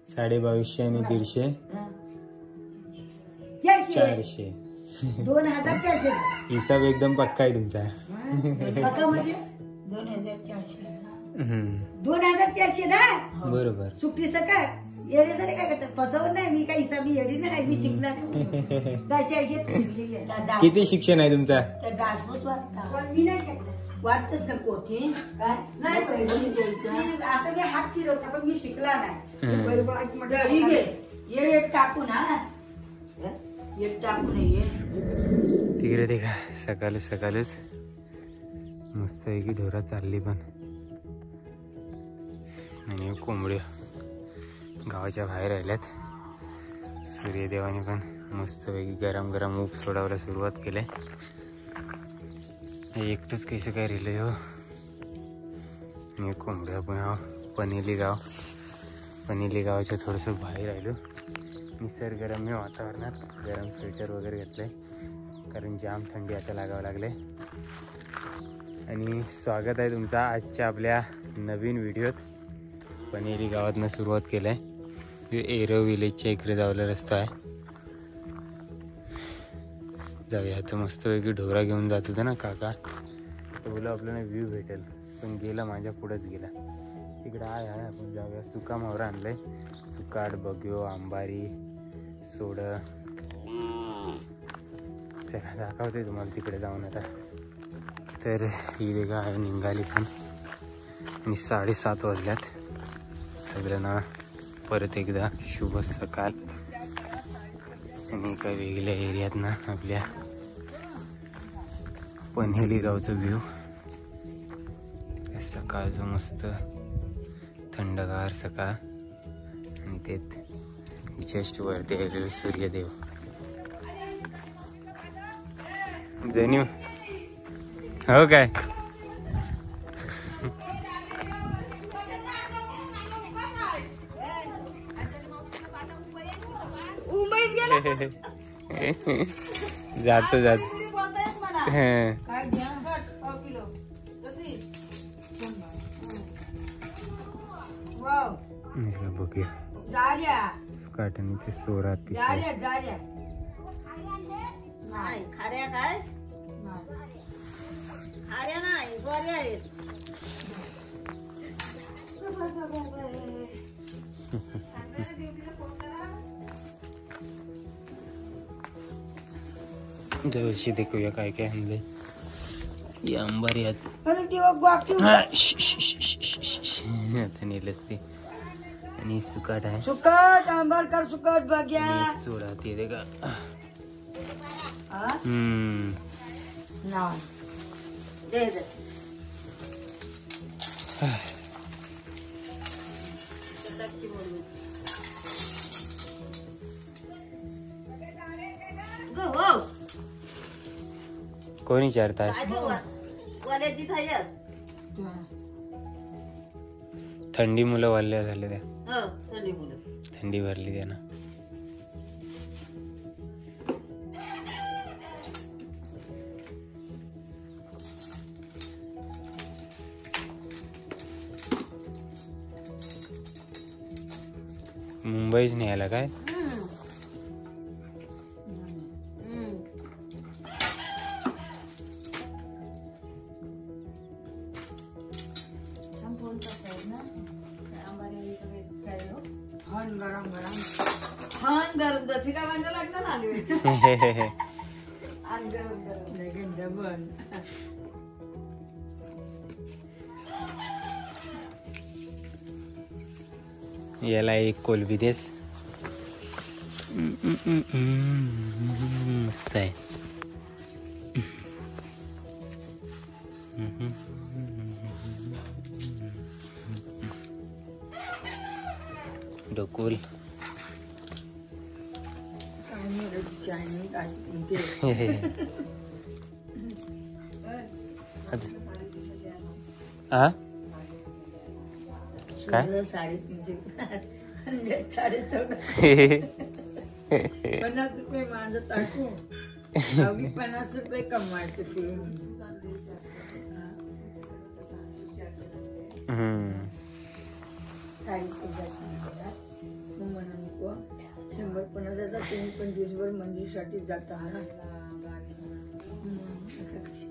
2250 आणि 150 400 2400 हिसाब एकदम पक्का आहे तुमचा. पक्का म्हणजे 2400 ना बरोबर. सुट्टी सकाळ येडे झाले काय करतात फसवत नाही मी काही हिसाबी येडी नाही मी शिकला किती शिक्षण आहे तुमचा? पण मी नाही शिकला वाटतच ना कोठी काय नाही असं मी हात फिरवता पण मी शिकला नाही टाकून हा टाकून तिकडे देखा सकाळच मस्त आहे की ढोरा चालली पण. आणि कोंबड्या गावाच्या बाहेर राहिल्यात. सूर्यदेवाने पण मस्तपैकी गरम गरम ऊप सोडायला सुरुवात केली. एकटंच कैसे काय राहिलं हो. मी कोंबड्या पण पनेली गावाच्या थोडंसं बाहेर राहिलो. निसर्गरम्य वातावरणात गरम स्वेटर वगैरे घेतलंय कारण जाम थंडी आता लागावं लागले. आणि स्वागत आहे तुमचा आजच्या आपल्या नवीन व्हिडिओत. पनेरी गावातनं सुरुवात केलं आहे. एरो विलेजच्या इकडे जायला रस्ता आहे. जाऊया आता. मस्तपैकी ढोरा घेऊन जात होता ना काका, तर बोला आपल्याला व्ह्यू भेटेल, पण गेला माझ्या पुढंच गेला. तिकडं आहे आपण जाऊया. सुका मावरा आणलंय, सुकाट, बग्यो, आंबारी, सोड. चला दाखवते तुम्हाला तिकडे जाऊन आता. तर ही देखा आहे निघाली पण. आणि 7:30 वाजल्यात. सगळ्यांना परत एकदा शुभ सकाळ. आणि एका वेगळ्या एरियात ना आपल्या पनेली गावचं व्ह्यू. सकाळचं मस्त थंडगार सकाळ आणि तेच जस्ट वरती आलेले सूर्यदेव. जणू हो काय जातो बघूया काटणी ते सोरात जवळशी देखूया काय काय आणलंय. ही अंबारी आता नेलंच ते. आणि सुकाट आहे, सुकट आंबरकर सुकट बघ्या चोडा ते दे का. कोणी विचारताय? थंडी मुलं वाढल्या झाले त्या. थंडी भरली त्या ना. मुंबईच नाही आला काय? गरम जसे काय म्हणजे लागणार आले याला एक कोलबी देस. मस्त आहे. डोकुल काय 50 रुपये माझं टाकू 50 रुपये कमवायचे. आता तुम्ही पण दिवसभर मंदिरसाठी जाता ना. आता कशी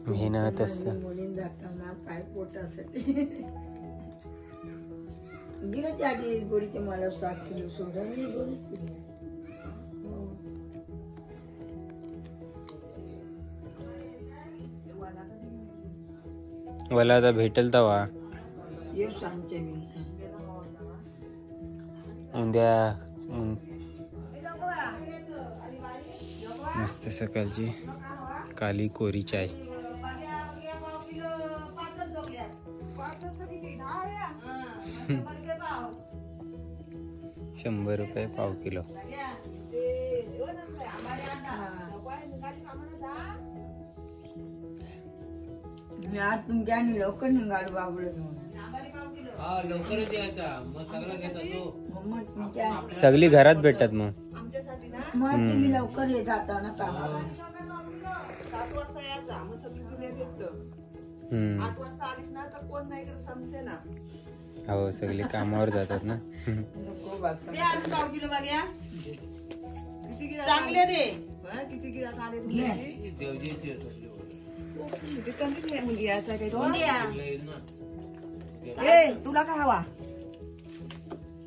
मेहनत असतं. मुलीन जाताना पाय पोटासाठी दिलं त्या आधी गोडीचे मला 7 किलो सोडा आणि गोडीच दिली. मला आता भेटेल तवा ये सांगते मी. उद्या मस्त सकाळची काली कोरी चाय. ₹100 पाव किलो. मी आज तुमच्या आणि लवकर निघालो बाबूला घेऊन. लवकरच यायचा मग सगळं घेता तो. मग तुमच्या सगळी घरात भेटतात मग. मग तुम्ही लवकर येत जाता ना कामाला. 7 वाजता यायचा मग सगळी दुनिया भेटतं. 8 वाजता आलीस ना तर कोण नाही करत समजे ना. हो सगळे कामावर जातात ना. नको बाबा. ते आज पाव किलो बघ्या चांगले दे. किती गिराक आले तुला काय हवा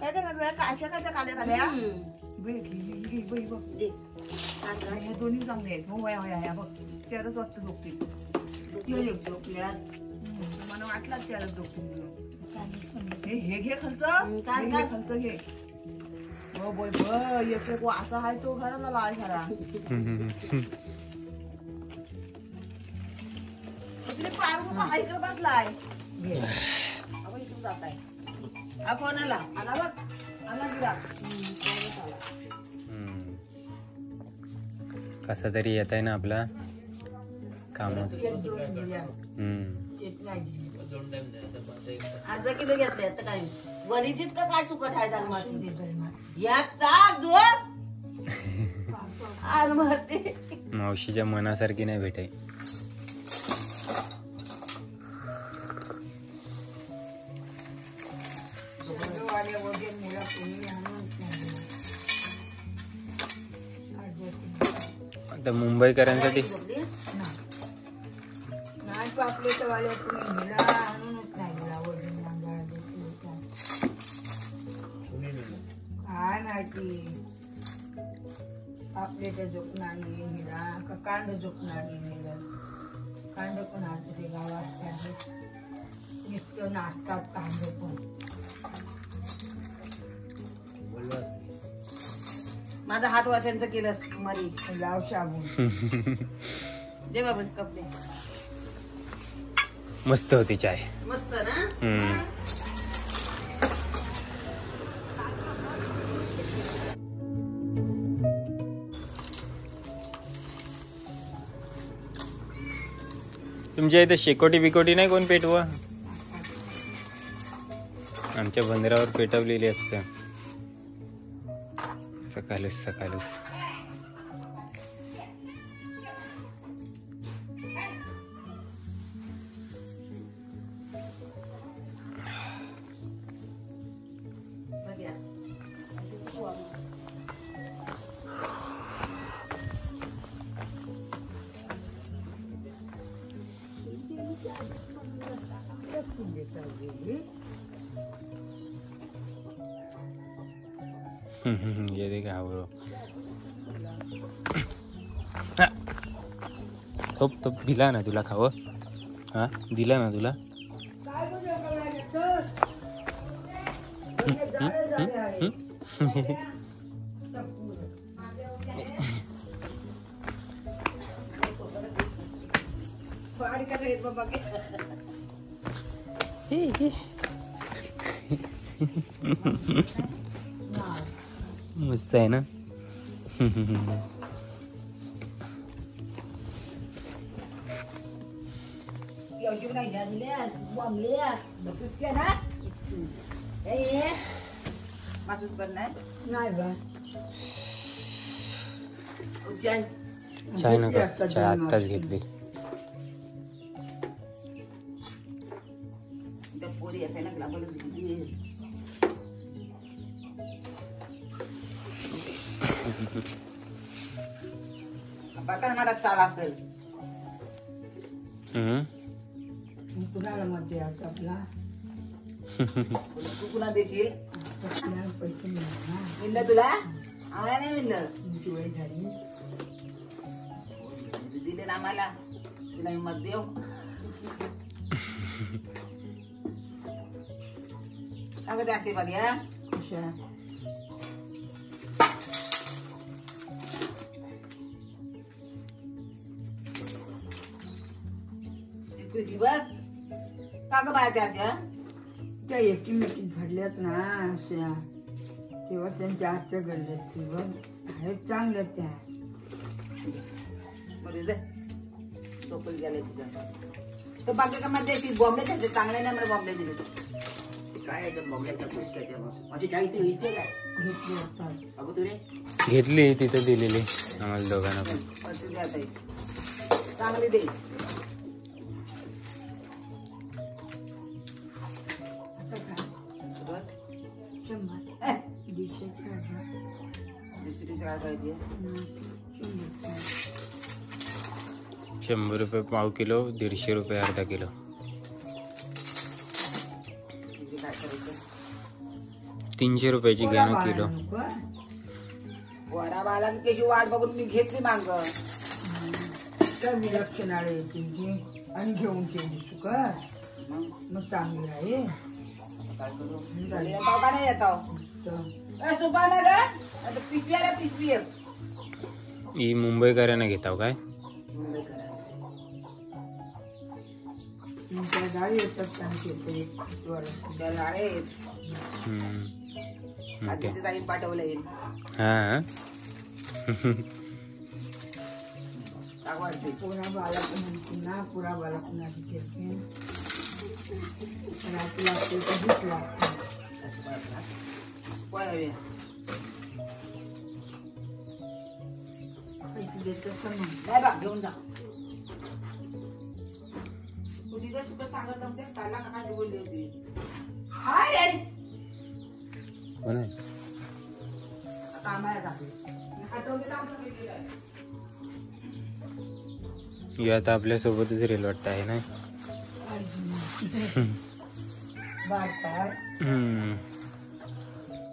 काय करणार अशा काय काल्या काल्या हे दोन्ही चांगले आहेत. हो वया वया बघ त्यालाच वाटतं झोपतील. मला वाटलं त्यालाच झोपतील. हे घे खालचं खालचं घे. हो बोय एक असा आहे तो घराला लाल घरा. इकडे बसलाय इकडून जात आहे. हा फोन आला आला बघ आला गिरा. कसा तरी येत आहे ना आपला कामात. अर्धा किलो घेतले आता काय वरी जितकं काय सुकट आहे दाल याचा जोर आर मारते. मावशीच्या मनासारखी नाही भेटाय. आता मुंबईकरांसाठी नाही पापलेट वाले तुम्ही हिला आणूनच नाही मला वजन काय माहिती. पापलेट झोपणार हिला का कांड झोपणार हिला. कांड पण आज ते गावात नुसतं नाचतात कांड पण. माझा हात वासांचं केलं मरी लाव साबून दे बाबा कपडे. मस्त होती चाय. मस्त ना. तुमच्या इथे शेकोटी बिकोटी नाही कोण पेटवा. आमच्या बंदरावर पेटवलेली असतं सकाळच सकाळच. ये देखा ब्रो. थोप दिला ना तुला खावं. हा दिला ना तुला. मस्त आहे ना. चाय नका चाय आत्ताच घेतली. बघा मला चाल असेल कुणाला मध्ये आता आपला तू कुणा देशील आपल्याला पैसे मिळणार ना. मिळलं तुला आम्हाला नाही मिळलं तुमची वय झाली दिले ना आम्हाला तुला मी मत देऊ अगं जास्ती बघ या कशा तुझी बघ का ग बाय त्या त्या एकीमेकी घडल्यात ना अशा तेव्हा त्यांच्या हातच्या घडल्यात ती बघ आहेत चांगल्या त्या टोपल गेले तिथं तो बाकी का मध्ये बॉम्बे त्याचे चांगले नाही मला बॉम्बे दिले काय बॉम्बेचा खुश काय माझी काही ते इथे काय घेतली आता अगो तुरे घेतली तिथं दिलेली आम्हाला दोघांना पण. चांगली दे आता काय 100 150 दुसरी काय पाहिजे 100 रुपये पाव किलो 150 रुपये अर्धा किलो. काय करायचं 300 रुपयाची घ्या ना किलो. वरा बाला त्याची वाट बघून मी घेतली मांग विलक्षण आळे तुमची आणि घेऊन ठेवली सुकर मग चांगली आहे काय करू येताव का नाही येताव सुपाना ग आता पिशवी आला पिशवी ही मुंबईकरांना घेताव काय तुमच्या गाडी येतात सांगते त्याला आहे ओके. ताई पाठवलं येईल हा आवडते पुरा बाला पण म्हणते ना पुरा बाला पण आधी ठेवते रात्री लागते तर भूक लागते पैसे देतच पण नाही नाही बा घेऊन जा तू तिथे सुद्धा सांगत नव्हते त्याला का नाही बोलली होती हाय रे कोण आहे कामाला टाकले आठवते ना आमचं भेटलेलं आहे ही आता आपल्या सोबतच रेल वाटत आहे ना. बार पार हम्म.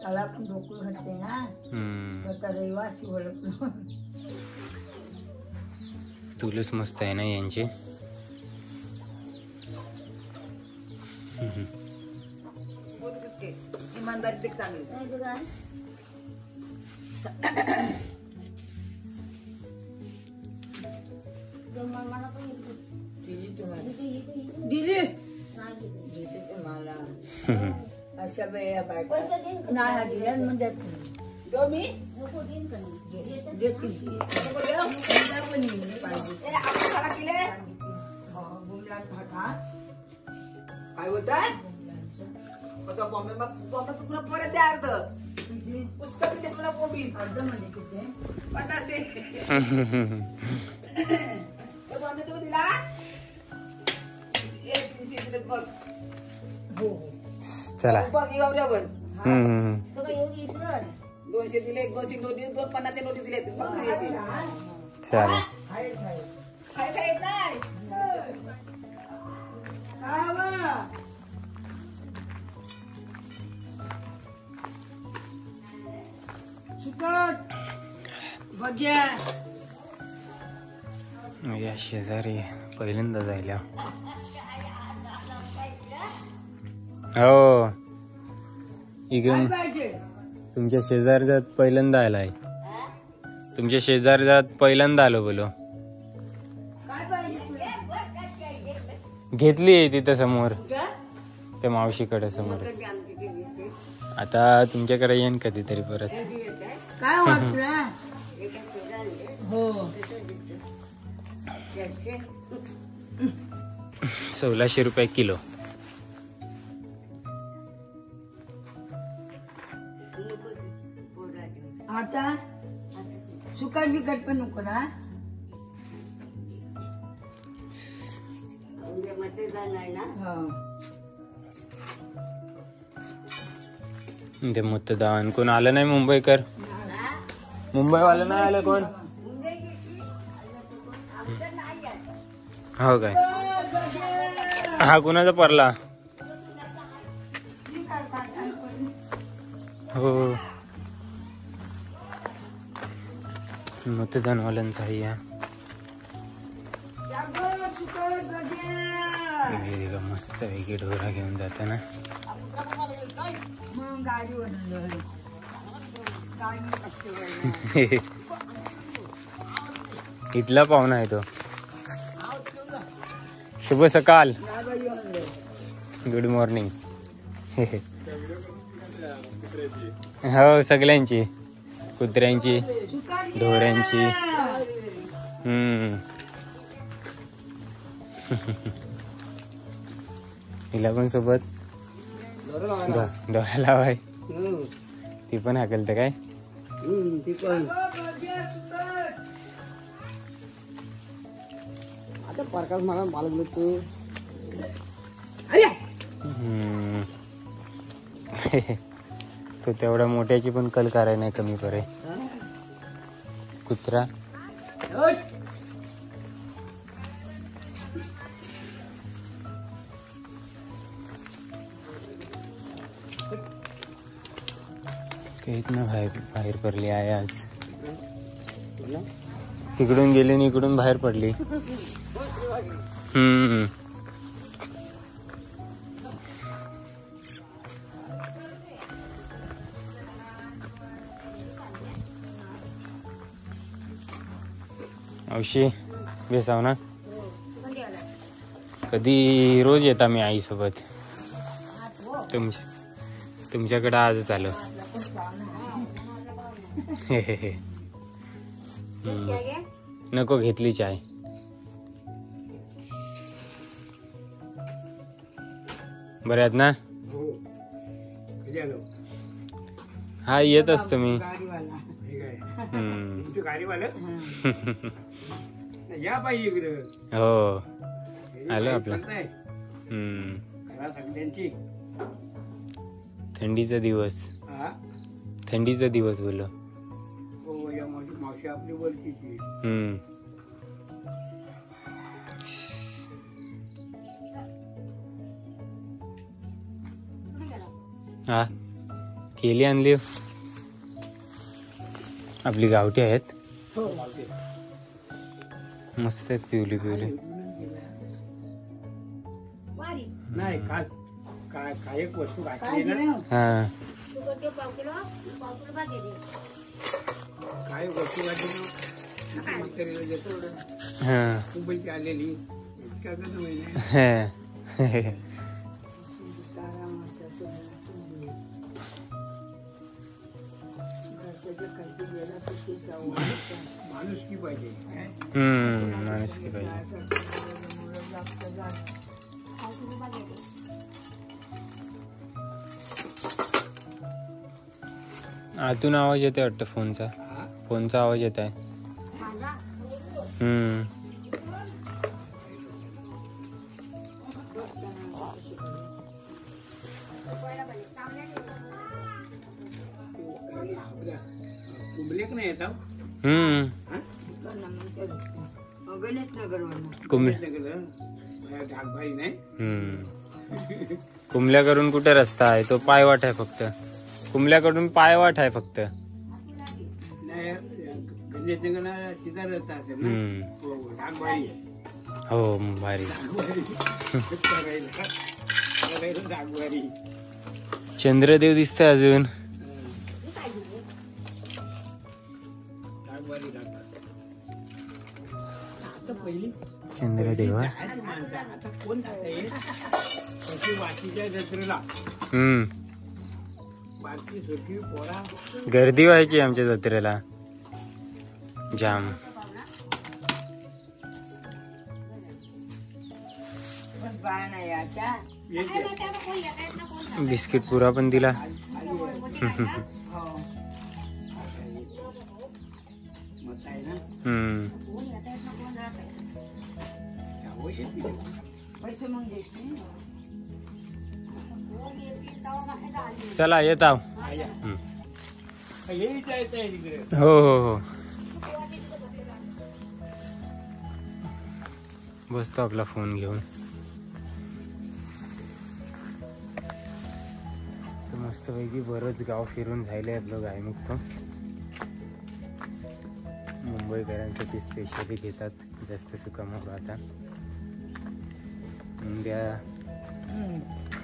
त्याला पण डोकं घालते ना स्वतः रहिवासी ओळखलो तुलच मस्त आहे ना यांची. इमानदारी ते चांगली दिली देते तुम्हाला अशा वेळेला बायका नाही दिल्या म्हणजे देऊ मी देतील काय होतात बॉम्बे बॉम्बे तुला परत द्या अर्ध पुस्तक दिले तुला कोबी अर्ध म्हणजे किती 50 ते बॉम्बे तुम्ही दिला 300 दिलेत बघ हो चला. बघ एवढ्यावर 200 दिले 200 नोटी 250 नोटी दिले फक्त याची चला. काय येत नाही सुकट बघ्या या शेजारी पहिल्यांदा जायला. हो इकडून पाहिजे तुमच्या शेजारजात पहिल्यांदा आलाय. तुमच्या शेजारजात पहिल्यांदा आलो बोलो. काय पाहिजे तुला घेतली तिथं समोर त्या मावशीकडे समोर. आता तुमच्याकडे येईन कधीतरी परत. काय वाटलं हो 1600 रुपये किलो. आता सुकट बिकट पण नको ना हो ते मतदान कोण आलं नाही मुंबईकर. मुंबईवाला नाही आलं कोण? हो काय? हा कुणाचा परला? हो मतदानवाल्यांचा आहे. मस्त वेगळी ढोरा घेऊन जाताना इथला पाहुणा आहे तो. शुभ सकाळ. Good morning. हो सगळ्यांची, कुत्र्यांची, ढोऱ्यांची. तिला पण सोबत डोळा लावाय. ती पण हाकलत काय? ती पण आता पार्कात मला मालक तू. तो तेवढा मोठ्याची पण कल कराय नाही कमी पडे. कुत्रा इथनं बाहेर पडली आहे आज. तिकडून गेली आणि इकडून बाहेर पडली. औशी बेसाव ना. कधी रोज येता मी आई सोबत. तुमच्याकडे आजच आलो. नको घेतली चाय. बरे आहेत ना? हा येत असतो मी. हो आलो आपलं. थंडीचा दिवस. थंडीचा दिवस बोलो. हा केली आणली. आपली गावठी आहेत. मस्त आहेत. पिवली पिवली. नाही काय एक वस्तू घातली ना. हा काय वस्तू घातली मुंबईची आलेली. माणुसकी पाहिजे. माणुसकी पाहिजे. आतून आवाज येतोय वाटतं फोनचा. फोनचा आवाज येत आहे. कुंभल्याकडून कुठे रस्ता आहे? तो पायवाट आहे फक्त. कुंभल्याकडून पायवाट आहे फक्त. हो भारी. चंद्रदेव दिसतंय अजून. चंद्रदेव. गर्दी व्हायची आमच्या जत्रेला जाम. बिस्किट पुरा पण दिला. चला येत आहो. हे विचारायचं आहे तिकडे. हो हो हो बसतो आपला फोन घेऊन. तर मस्तपैकी बरंच गाव फिरून झालंय आपलं गायमुखचं. मुंबईकरांसाठी स्पेशली घेतात जास्त सुकामुख आता.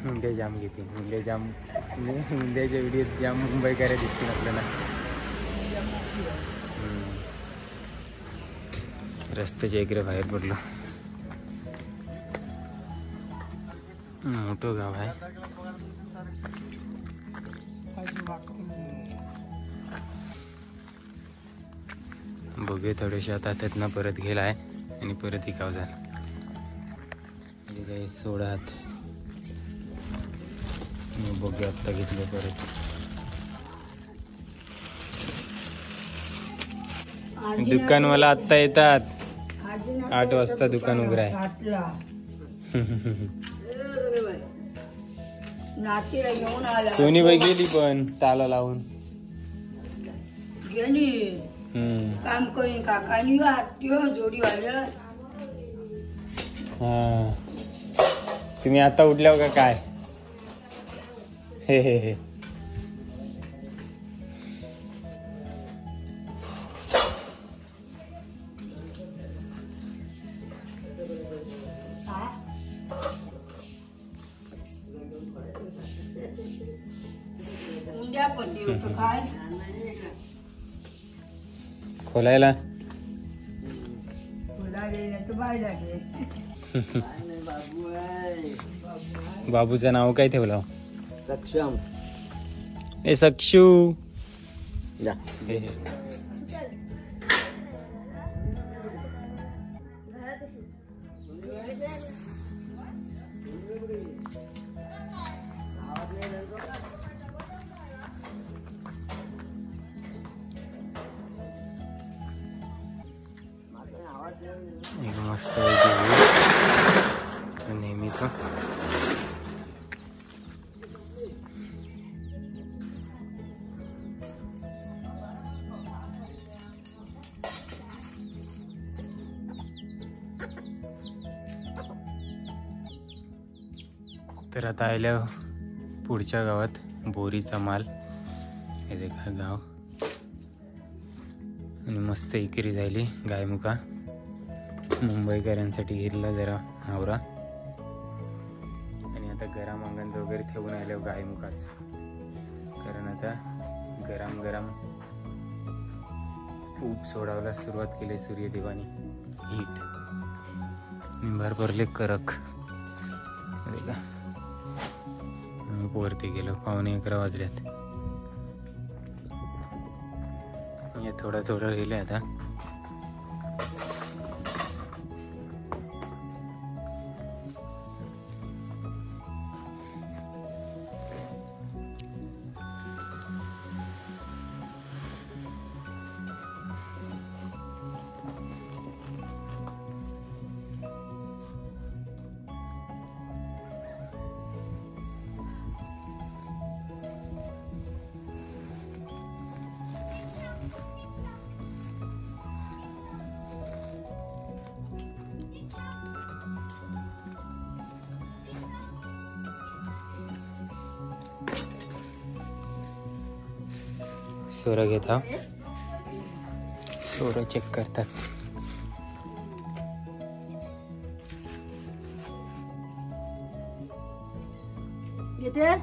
उंद्या जाम घेतील. उंद्याच्या व्हिडिओ जाम मुंबईकर दिसतील आपल्याला. रस्त्याच्या इकडे बाहेर पडलो. मोठं गाव आहे. बघूया थोडेसे आता त्यातनं परत गेलाय आणि परत इकाव झाला. म्हणजे काही सोडात बघूया आत्ता घेतलं परत. दुकानवाला आत्ता येतात. 8 वाजता दुकान उघड आहे. नातीला घेऊन आला. सोनी बाई गेली पण ताला लावून गेली. काम करीन काकानी जोडी वाल्या. हा तुम्ही आता उठल्यावर का काय? हे हे हे उंद्या पडली होतं काय खोलायला. बाबूचं नाव काय ठेवलं? सक्षम. ए सक्षू. या. हे हे. एक मस्त नेहमीच. तर आता आल्या पुढच्या गावात बोरीचा माल. हे देखा गाव आणि मस्त इकरी झाली गायमुखा. मुंबईकरांसाठी घेतला जरा आवरा. आणि आता गरम अंगांचं वगैरे ठेवून आलं गायमुखाच. कारण आता गरम गरम ऊब सोडायला सुरुवात केली सूर्यदेवानी. हीट निंबार भरले कडक. अरे का वरती गेलो. 11:15 वाजल्यात. हे थोडं थोडं गेले आता. सोरा घेता. सोरा चेक करतात. घेतेस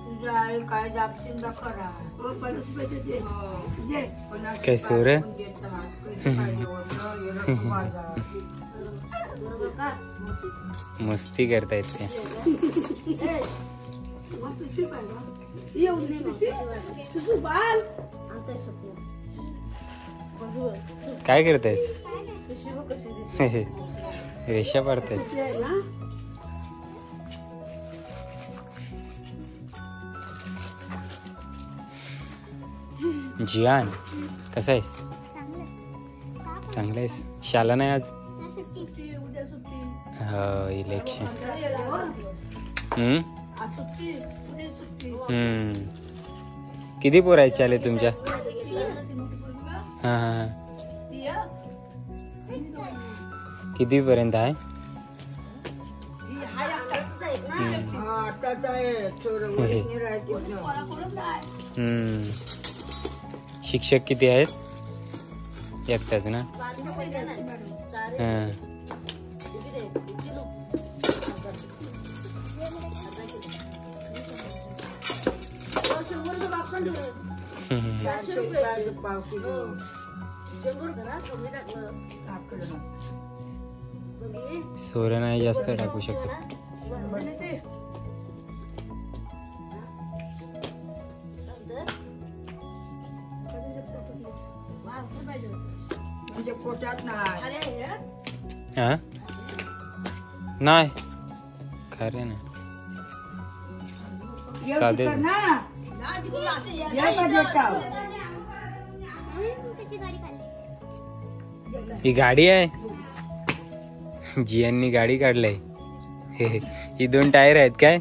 तुझ्या आई काय जापशील तर खरा. काय सोर मस्ती करतायत ते. काय करतायस? रेषा पाडतायस. जियान कसा आहेस? चांगला आहेस? शाला नाही आज? उद्या सुट्टी. हो इलेक्शन. आज सुट्टी, उद्या सुट्टी. किती पोरं आहेत शाळेत तुमच्या? हां हां. किती पर्यंत आहे? आताच आहे थोडं वडील राहते. शिक्षक किती आहेत? एकटाच ना? हां. पाव किलो सोरं नाही जास्त टाकू शकत. म्हणजे पोटात नाही. हा नाही खरे ना साधे ही गाडी आहे. जियांनी गाडी काढलाय. ही 2 टायर आहेत काय?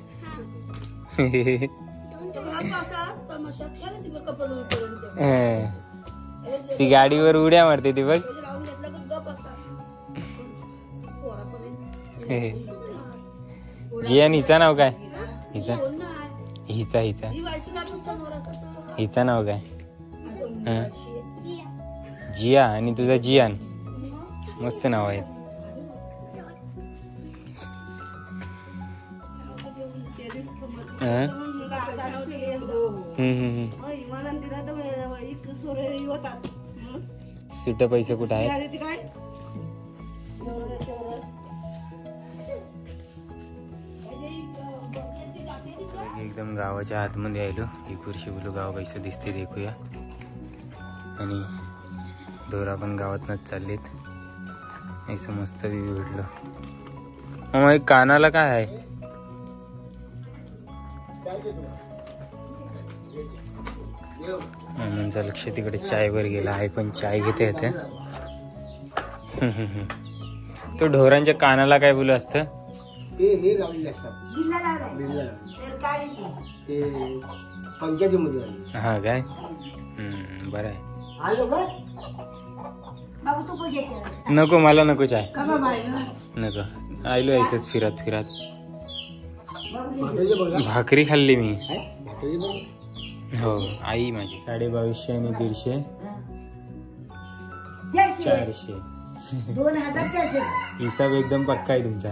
ती गाडीवर उड्या मारते ती बघ. जियान हिचा नाव काय? हिचा हिचा हिचा हिचा नाव काय? जिया आणि तुझा जियान. मस्त नाव आहे. सुट पैसे कुठं आहे? एकदम गावाच्या आतमध्ये आलो. ही कुर्शी बोलू गाव कसं दिसते देखूया. आणि ढोरा पण गावातनच चाललेत. असं मस्त व्ह्यू भेटलो. मग एक कानाला काय आहे? मामांचं लक्ष तिकडे चाय वर गेला आहे. पण चाय घेते येते. तो ढोरांच्या कानाला काय बोलू असतं? हे लावलेले असतात. पंचायतीमध्ये. हा काय? बरं आहे. नको मला नको चाय नको. आयलो ऐसच फिरत फिरत. भाकरी खाल्ली मी. हो आई माझी. 2250 आणि 150 400. 2400 हिसाब एकदम पक्का आहे तुमचा.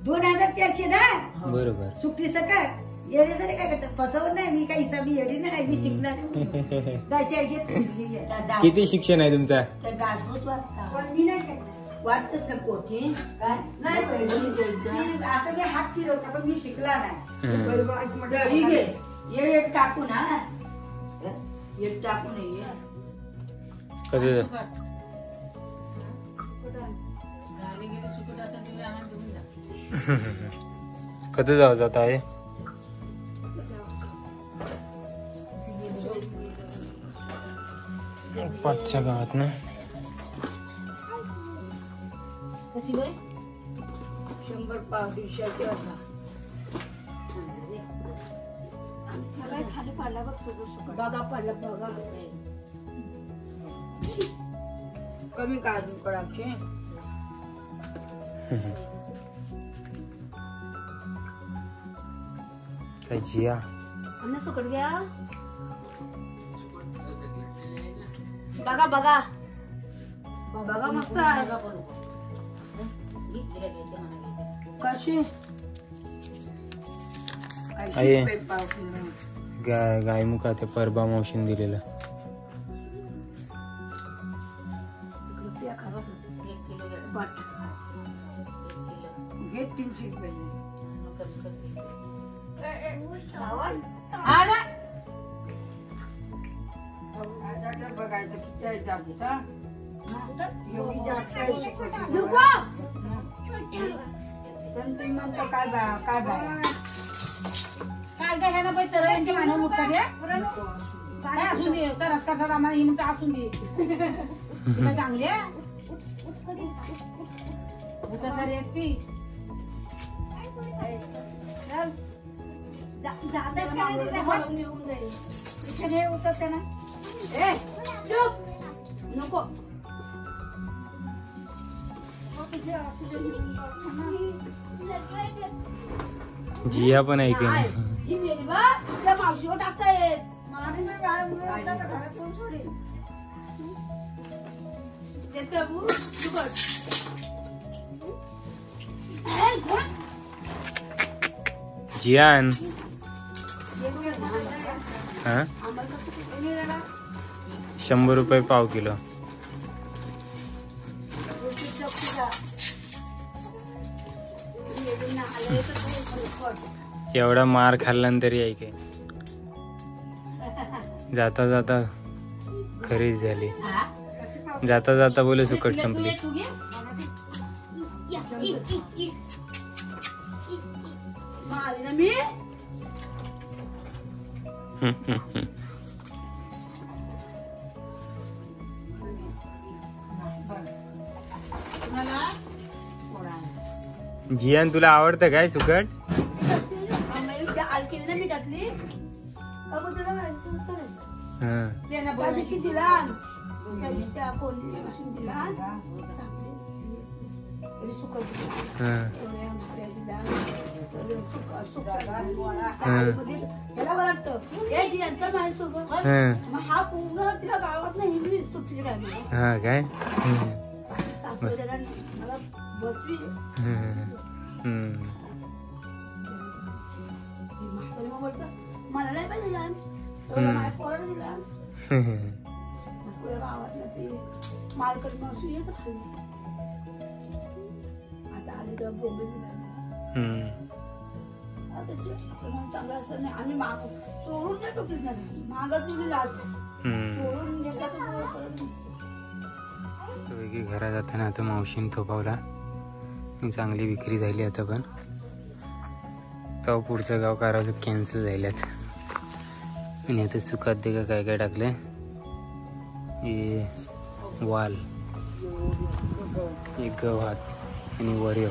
2400 ना बरोबर. सुट्टी सकाळ येणे जरी काय करतात फसवत नाही. मी काही हिसाबी येडी नाही. मी शिकणार. किती शिक्षण आहे तुमचा? पण मी नाही शकणार. वाटतच ना पोटी काय नाही असं मी हात फिरवता. पण मी शिकला नाही. ये एक टाकून हा एक टाकून ये. कधी कधी जात आहे? पाचच्या गावात ना. 100 पाव 150 खाली पडला बघा पडला बघा. कमी काढून करायचे. काय जिया अन्ना सुकट गया. बघा बघा बघा मस्त आहे. कशी आहे गायमुखा ते परबा मावशीन दिलेलं. घे 300 रुपये. बघायचं किती आहे जास्त. एवढी जास्त आहे. पण तुम्ही म्हणता काय काय काय काय ना बाई चला त्यांच्या मानव मुक्ता दे काय असून दे तरस करतात आम्हाला ही म्हणते असून दे काय चांगली आहे सर एकटी उतरते ना नको जिया पण ऐके ना मावशीवर टाकतायत जियान हा 100 रुपये पाव किलो एवढा मार खाल्ला तरी ऐके जाता जाता खरीच झाली जाता जाता बोले सुकट संपली जियान तुला आवडतं काय सुकट मी घातली हा पूर्ण तिला गावात नाही सुटली काय काय मला बसवी मला नाही पाहिजे गावात नाही मालकरी मावशी येत खाली आता आली तर बोंबे चांगलं असतं नाही आम्ही माग चोरून नाही टोपलीत नाही मागत तुझी लाज चोरून वेगळी घरा जाताना आता मावशीने थोपावला चांगली विक्री झाली आता पण तेव्हा पुढचं गाव करायचं कॅन्सल झाल्यात आणि आता सुकात दे का काय काय टाकले हे वाल एक गव्हात आणि वऱ्य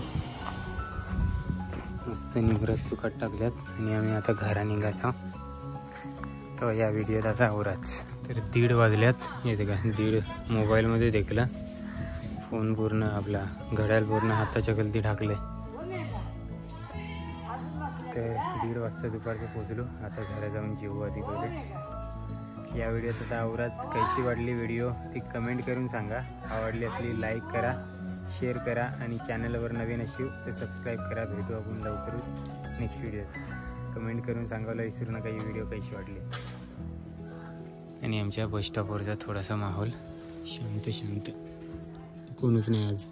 मस्त निघरत सुकात टाकल्यात आणि आम्ही आता घरा निघालो तर या व्हिडिओत आता आवराच तर 1:30 वाजल्यात येते का 1:30 मोबाईलमध्ये देखला फोन पूर्ण आपला घड्याळ पूर्ण हाताच्या गलती ठाकले तर 1:30 वाजता दुपारचं पोचलो आता घरा जाऊन जेवू आधी पहिले या व्हिडिओत आता आवराच कशी वाटली व्हिडिओ ती कमेंट करून सांगा आवडली असली लाईक करा शेअर करा आणि चॅनलवर नवीन असेल तर सबस्क्राईब करा भेटू आपण लवकरच नेक्स्ट व्हिडिओत कमेंट करून सांगायला विसरू नका ही व्हिडिओ कशी वाटली आणि आमच्या बस स्टॉपवरचा थोडासा माहोल शांत शांत कोणच नाही आज